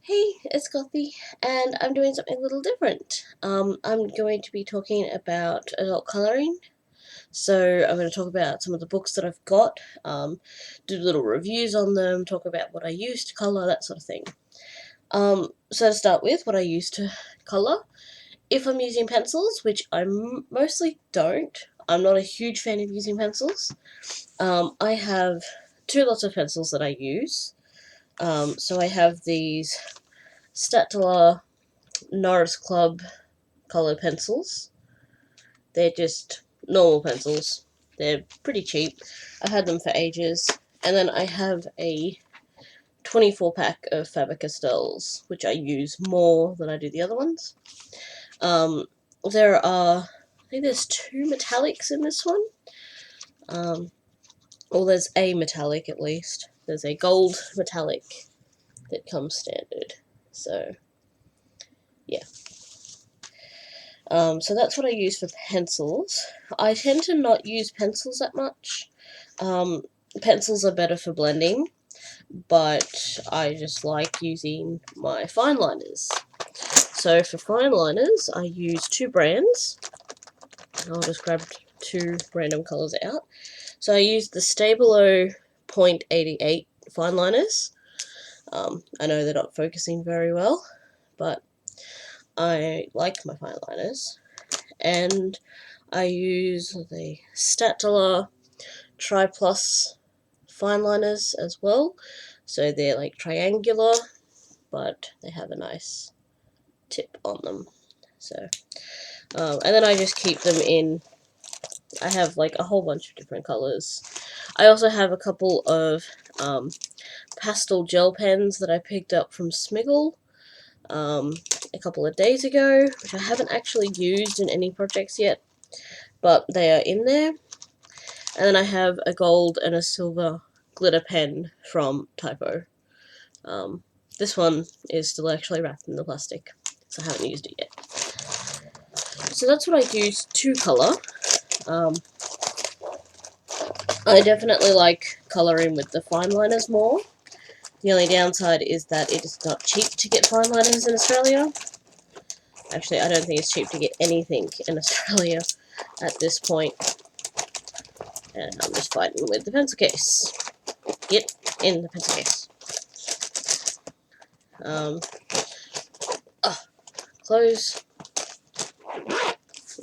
Hey, it's Gothy, and I'm doing something a little different. I'm going to be talking about adult colouring. So I'm going to talk about some of the books that I've got, do little reviews on them, talk about what I use to colour, that sort of thing. So to start with, what I use to colour, if I'm using pencils, which I mostly don't, I'm not a huge fan of using pencils. I have two lots of pencils that I use. So I have these Statler Norris Club colour pencils. They're just normal pencils. They're pretty cheap. I've had them for ages. And then I have a 24 pack of Faber-Castells, which I use more than I do the other ones. There are, I think there's two metallics in this one. Well, there's a metallic at least. There's a gold metallic that comes standard. So, yeah. So that's what I use for pencils. I tend to not use pencils that much. Pencils are better for blending, but I just like using my fine liners. So for fine liners, I use two brands. I'll just grab two random colours out. So I use the Stabilo .88 fine liners. I know they're not focusing very well, but I like my fine liners. And I use the Statler Tri Plus fine liners as well. So they're like triangular, but they have a nice tip on them. So, and then I just keep them in. I have like a whole bunch of different colours. I also have a couple of pastel gel pens that I picked up from Smiggle a couple of days ago, which I haven't actually used in any projects yet, but they are in there. And then I have a gold and a silver glitter pen from Typo. This one is still actually wrapped in the plastic, so I haven't used it yet. So that's what I use to colour. I definitely like colouring with the fine liners more. The only downside is that it is not cheap to get fine liners in Australia. Actually, I don't think it's cheap to get anything in Australia at this point. And I'm just fighting with the pencil case. Get in the pencil case. Close.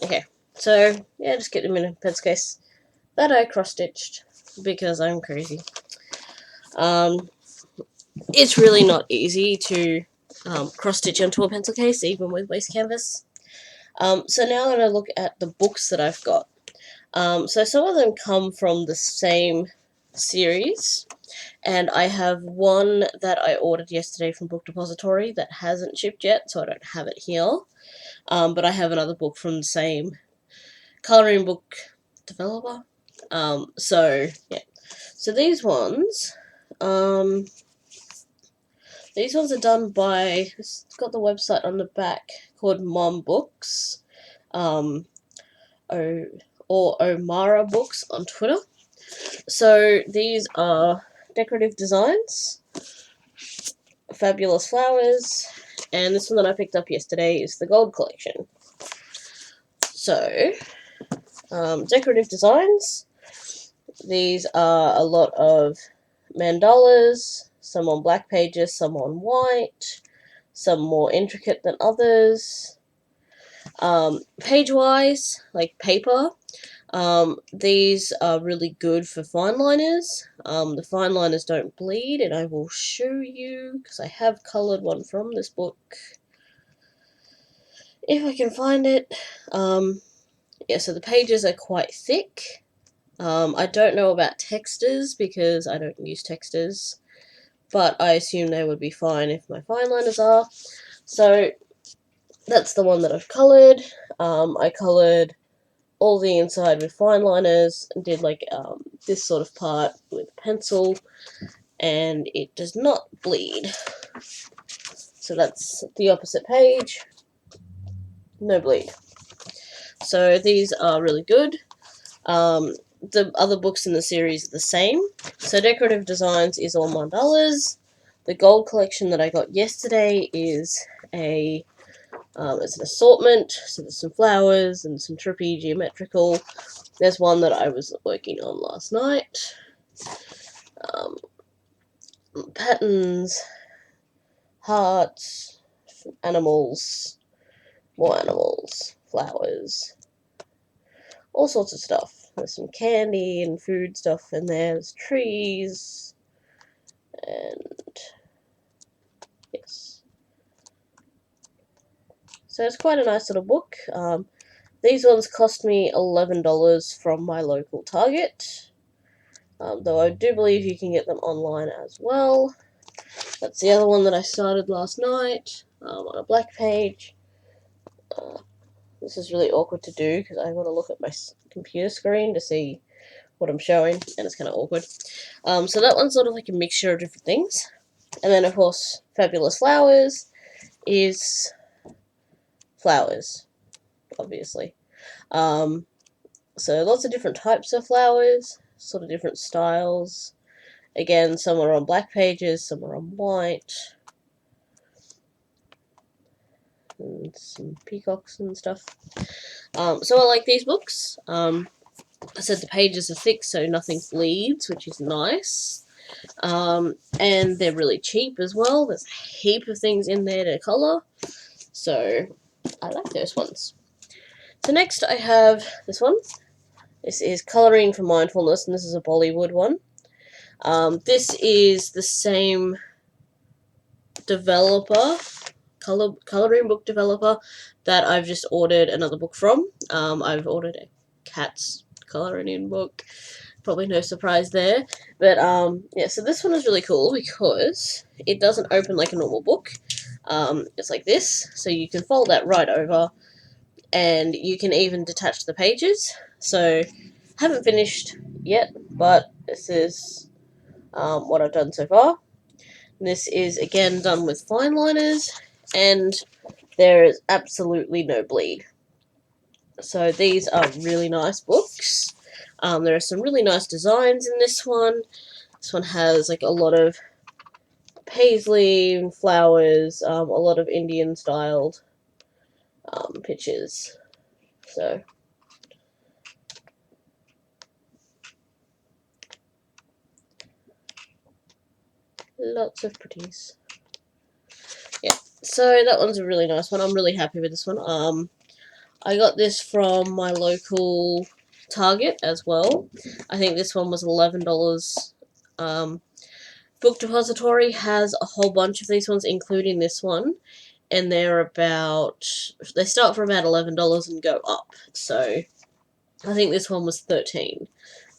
Okay, so yeah, just get them in a pencil case that I cross-stitched because I'm crazy. It's really not easy to cross-stitch onto a pencil case, even with waste canvas. So now I'm going to look at the books that I've got. So some of them come from the same series, and I have one that I ordered yesterday from Book Depository that hasn't shipped yet, so I don't have it here. But I have another book from the same colouring book developer. So yeah. So these ones are done by, it's got the website on the back called Mom Books, or Omara Books on Twitter. So these are Decorative Designs, Fabulous Flowers, and this one that I picked up yesterday is the Gold Collection. So, Decorative Designs, these are a lot of mandalas, some on black pages, some on white, some more intricate than others. Page-wise, like paper, these are really good for fine liners. The fine liners don't bleed, and I will show you, because I have coloured one from this book, if I can find it. Yeah, so the pages are quite thick. I don't know about textures, because I don't use textures, but I assume they would be fine if my fine liners are. So, that's the one that I've coloured. I coloured all the inside with fine liners, and did like this sort of part with pencil, and it does not bleed. So that's the opposite page. No bleed. So these are really good. The other books in the series are the same. So Decorative Designs is all mandalas. The gold collection that I got yesterday is it's an assortment, so there's some flowers and some trippy geometrical. There's one that I was working on last night. Patterns, hearts, animals, more animals, flowers, all sorts of stuff. There's some candy and food stuff, and there's trees, and yes. So it's quite a nice little book. These ones cost me $11 from my local Target, though I do believe you can get them online as well. That's the other one that I started last night on a black page. This is really awkward to do because I got to look at my computer screen to see what I'm showing, and it's kind of awkward. So that one's sort of like a mixture of different things. And then, of course, Fabulous Flowers is flowers, obviously. So lots of different types of flowers, sort of different styles. Again, some are on black pages, some are on white. And some peacocks and stuff. So I like these books. I said the pages are thick, so nothing bleeds, which is nice. And they're really cheap as well. There's a heap of things in there to colour. So I like those ones. So next I have this one. This is Colouring for Mindfulness, and this is a Bollywood one. This is the same developer, colouring book developer, that I've just ordered another book from. I've ordered a cat's colouring in book. Probably no surprise there. But yeah, so this one is really cool because it doesn't open like a normal book. It's like this, so you can fold that right over, and you can even detach the pages. So haven't finished yet, but this is what I've done so far. This is again done with fine liners, and there is absolutely no bleed. So these are really nice books. There are some really nice designs in this one. This one has like a lot of paisley and flowers, a lot of Indian styled pictures. So lots of pretties. Yeah, so that one's a really nice one. I'm really happy with this one. I got this from my local Target as well. I think this one was $11. Book Depository has a whole bunch of these ones, including this one, and they start from about $11 and go up. So I think this one was $13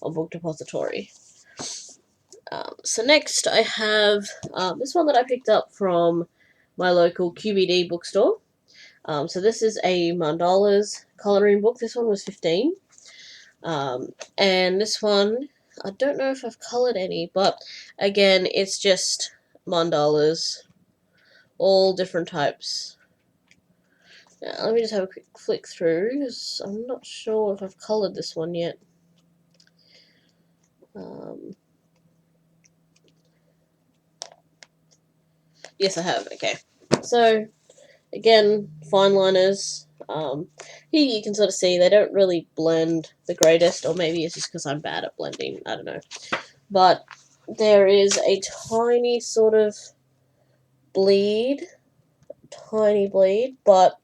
on Book Depository. So next I have this one that I picked up from my local QBD bookstore. So this is a Mandalas colouring book. This one was $15. And this one, I don't know if I've coloured any, but again, it's just mandalas, all different types. Now, let me just have a quick flick through, because I'm not sure if I've coloured this one yet. Yes, I have. Okay. So, again, fine liners. Here you can sort of see they don't really blend the greatest, or maybe it's just because I'm bad at blending. I don't know. But there is a tiny sort of bleed, but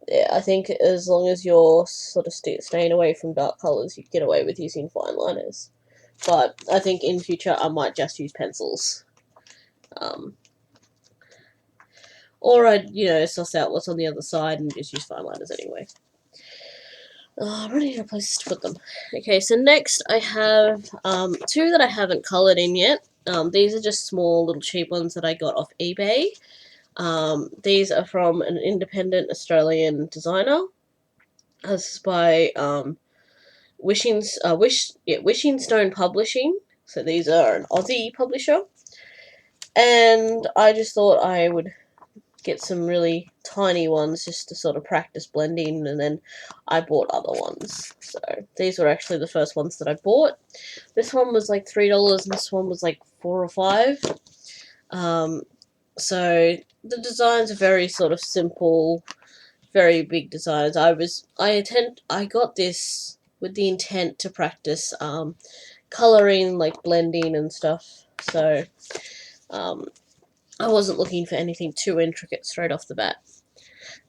yeah, I think as long as you're sort of staying away from dark colours, you can get away with using fine liners. But I think in future I might just use pencils. Or I'd, suss out what's on the other side and just use fine liners anyway. I'm running out of places to put them. Okay, so next I have two that I haven't coloured in yet. These are just small little cheap ones that I got off eBay. These are from an independent Australian designer. This is by Wishing Stone Publishing. So these are an Aussie publisher. And I just thought I would get some really tiny ones just to sort of practice blending, and then I bought other ones. So these were actually the first ones that I bought. This one was like $3 and this one was like $4 or $5. So the designs are very sort of simple, very big designs. I got this with the intent to practice coloring, like blending and stuff. So um, I wasn't looking for anything too intricate straight off the bat.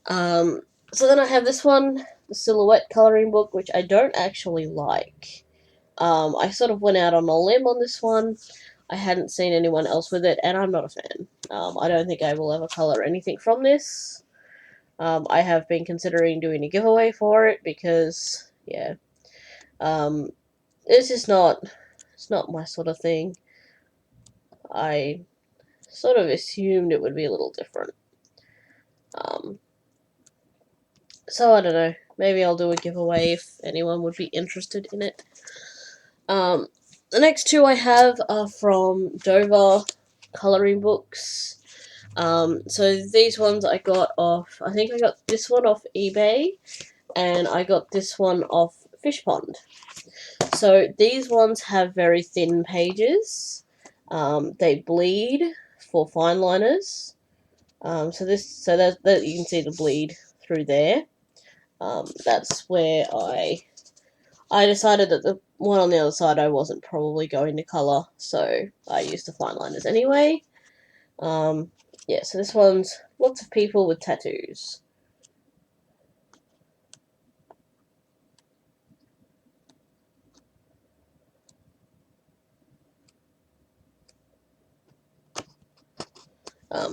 So then I have this one, the Silhouette coloring book, which I don't actually like. I sort of went out on a limb on this one. I hadn't seen anyone else with it, and I'm not a fan. I don't think I will ever color anything from this. I have been considering doing a giveaway for it because, yeah, um, it's just not, it's not my sort of thing. I sort of assumed it would be a little different. Um, so I don't know. Maybe I'll do a giveaway if anyone would be interested in it. The next two I have are from Jobar coloring books. So these ones I got off, I think I got this one off eBay, and I got this one off Fish Pond. So these ones have very thin pages. They bleed for fine liners. So that you can see the bleed through there. That's where I decided that the one on the other side I wasn't probably going to colour, so I used the fine liners anyway. Yeah, so this one's lots of people with tattoos.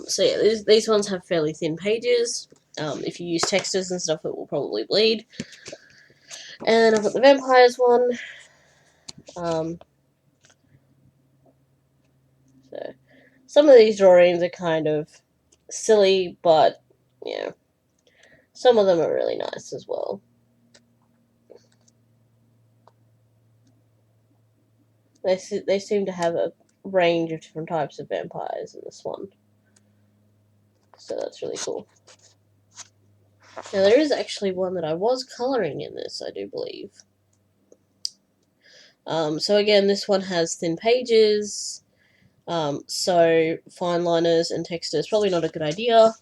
So yeah, these ones have fairly thin pages. If you use textures and stuff, it will probably bleed. And I've got the vampires one. So some of these drawings are kind of silly, but yeah, some of them are really nice as well. They seem to have a range of different types of vampires in this one, so that's really cool. Now there is actually one that I was colouring in this, I do believe. So again, this one has thin pages. So fine liners and texture is probably not a good idea.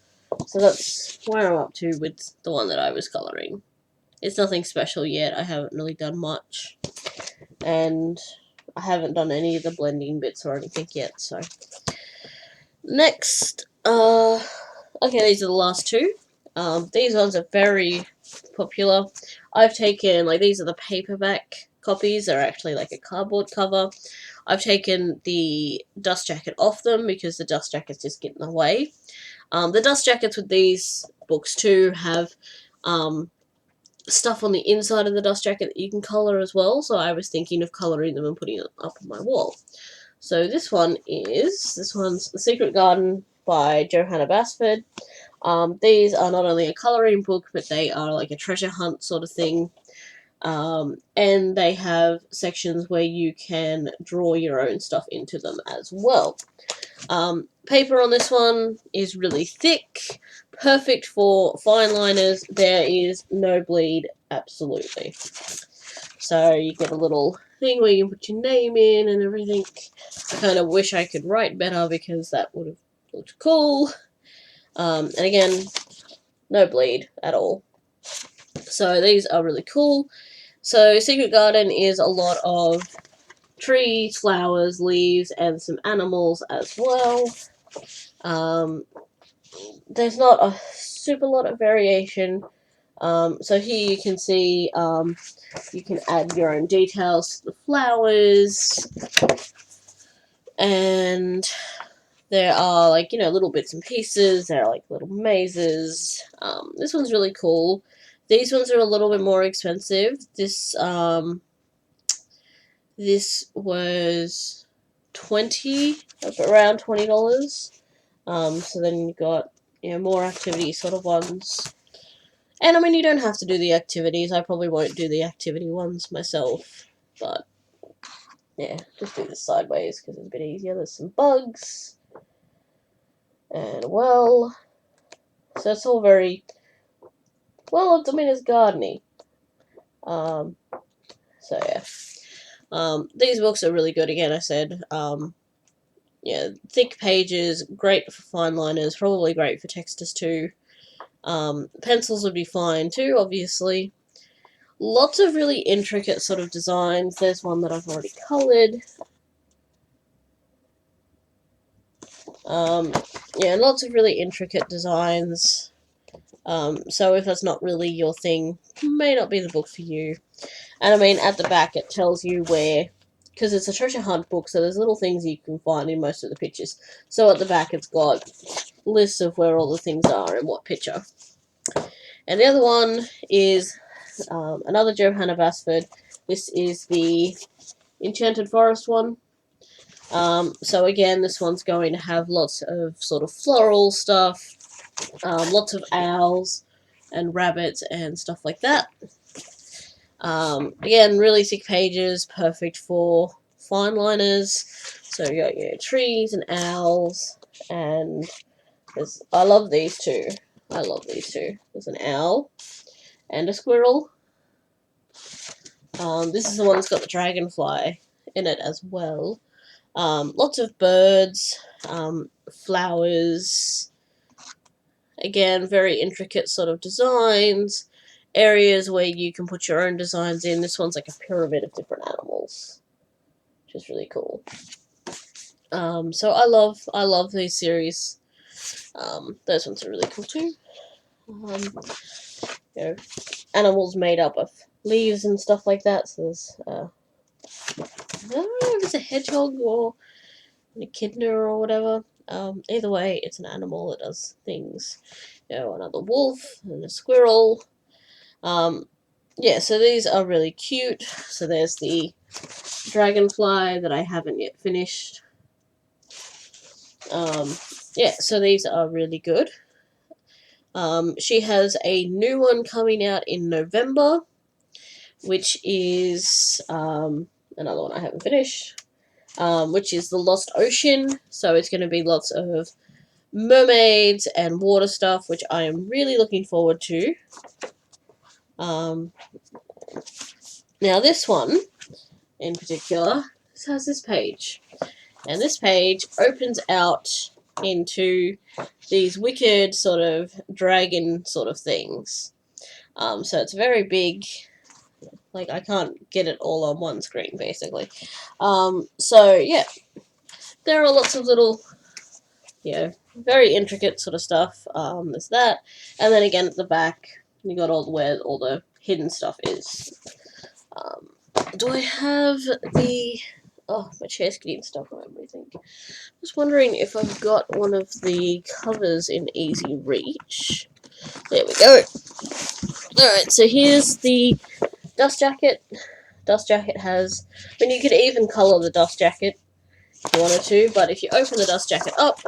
So that's where I'm up to with the one that I was colouring. It's nothing special yet. I haven't really done much. And I haven't done any of the blending bits or anything yet, so. Next, okay, these are the last two. These ones are very popular. I've taken, like, these are the paperback copies. They're actually like a cardboard cover. I've taken the dust jacket off them because the dust jackets just get in the way. The dust jackets with these books too have stuff on the inside of the dust jacket that you can colour as well, so I was thinking of colouring them and putting it up on my wall. So this one's The Secret Garden by Johanna Basford. These are not only a colouring book, but they are like a treasure hunt sort of thing. And they have sections where you can draw your own stuff into them as well. Paper on this one is really thick, perfect for fine liners. There is no bleed, absolutely. So you get a little thing where you can put your name in and everything. I kind of wish I could write better because that would have looked cool. And again, no bleed at all. So these are really cool. So Secret Garden is a lot of trees, flowers, leaves, and some animals as well. There's not a super lot of variation. So here you can see you can add your own details to the flowers, and there are, like, you know, little bits and pieces. There are like little mazes. This one's really cool. These ones are a little bit more expensive. This was around $20. So then you got, you know, more activity sort of ones. And I mean, you don't have to do the activities. I probably won't do the activity ones myself, but yeah, just do this sideways because it's a bit easier. There's some bugs, and well, so it's all very well. I mean, it's gardeny. So yeah, these books are really good. Again, I said, yeah, thick pages, great for fine liners, probably great for textures too. Pencils would be fine too, obviously. Lots of really intricate sort of designs. There's one that I've already coloured. Yeah, lots of really intricate designs. So if that's not really your thing, may not be the book for you. And I mean, at the back it tells you where, because it's a treasure hunt book, so there's little things you can find in most of the pictures. So at the back it's got lists of where all the things are and what picture. And the other one is another Johanna Basford. This is the Enchanted Forest one. So again, this one's going to have lots of sort of floral stuff, lots of owls and rabbits and stuff like that. Again, really thick pages, perfect for fine liners. So you got your trees and owls, and I love these two. I love these two. There's an owl and a squirrel. This is the one that's got the dragonfly in it as well. Lots of birds, flowers. Again, very intricate sort of designs. Areas where you can put your own designs in. This one's like a pyramid of different animals, which is really cool. So I love these series. Those ones are really cool too. You know, animals made up of leaves and stuff like that. So there's I don't know if it's a hedgehog or an echidna or whatever. Either way, it's an animal that does things. You know, another wolf and a squirrel. Yeah, so these are really cute. So there's the dragonfly that I haven't yet finished. Yeah, so these are really good. She has a new one coming out in November, which is another one I haven't finished, which is The Lost Ocean. So it's going to be lots of mermaids and water stuff, which I am really looking forward to. Now this one, in particular, has this page. And this page opens out into these wicked sort of dragon sort of things. So it's very big. Like, I can't get it all on one screen, basically. So, yeah. There are lots of little, very intricate sort of stuff. There's that. And then again at the back, you got where all the hidden stuff is. Do I have the... Oh, my chair's getting stuck on everything. Just wondering if I've got one of the covers in easy reach. There we go. Alright, so here's the dust jacket. Dust jacket has... I mean, you could even colour the dust jacket if you wanted to, but if you open the dust jacket up,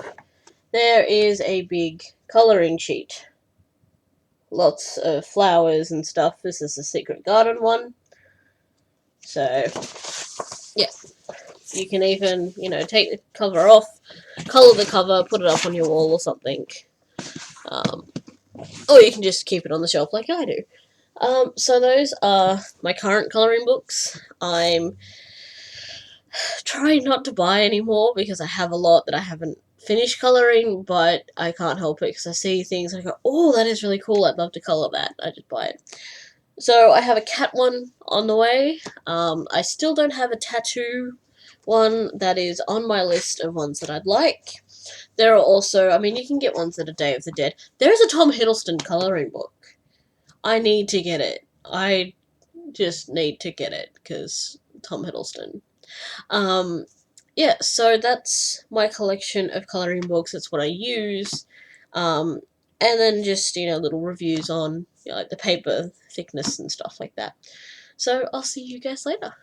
there is a big colouring sheet. Lots of flowers and stuff. This is the Secret Garden one. So, yeah. You can even, take the cover off, colour the cover, put it up on your wall or something. Or you can just keep it on the shelf like I do. So those are my current colouring books. I'm trying not to buy anymore because I have a lot that I haven't finished colouring, but I can't help it because I see things and I go, oh, that is really cool, I'd love to colour that. I just buy it. So I have a cat one on the way. I still don't have a tattoo one that is on my list of ones that I'd like. There are also, I mean, you can get ones that are Day of the Dead. There's a Tom Hiddleston colouring book. I need to get it. I just need to get it, because Tom Hiddleston. Yeah, so that's my collection of colouring books. That's what I use. And then just, little reviews on, like the paper thickness and stuff like that. So I'll see you guys later.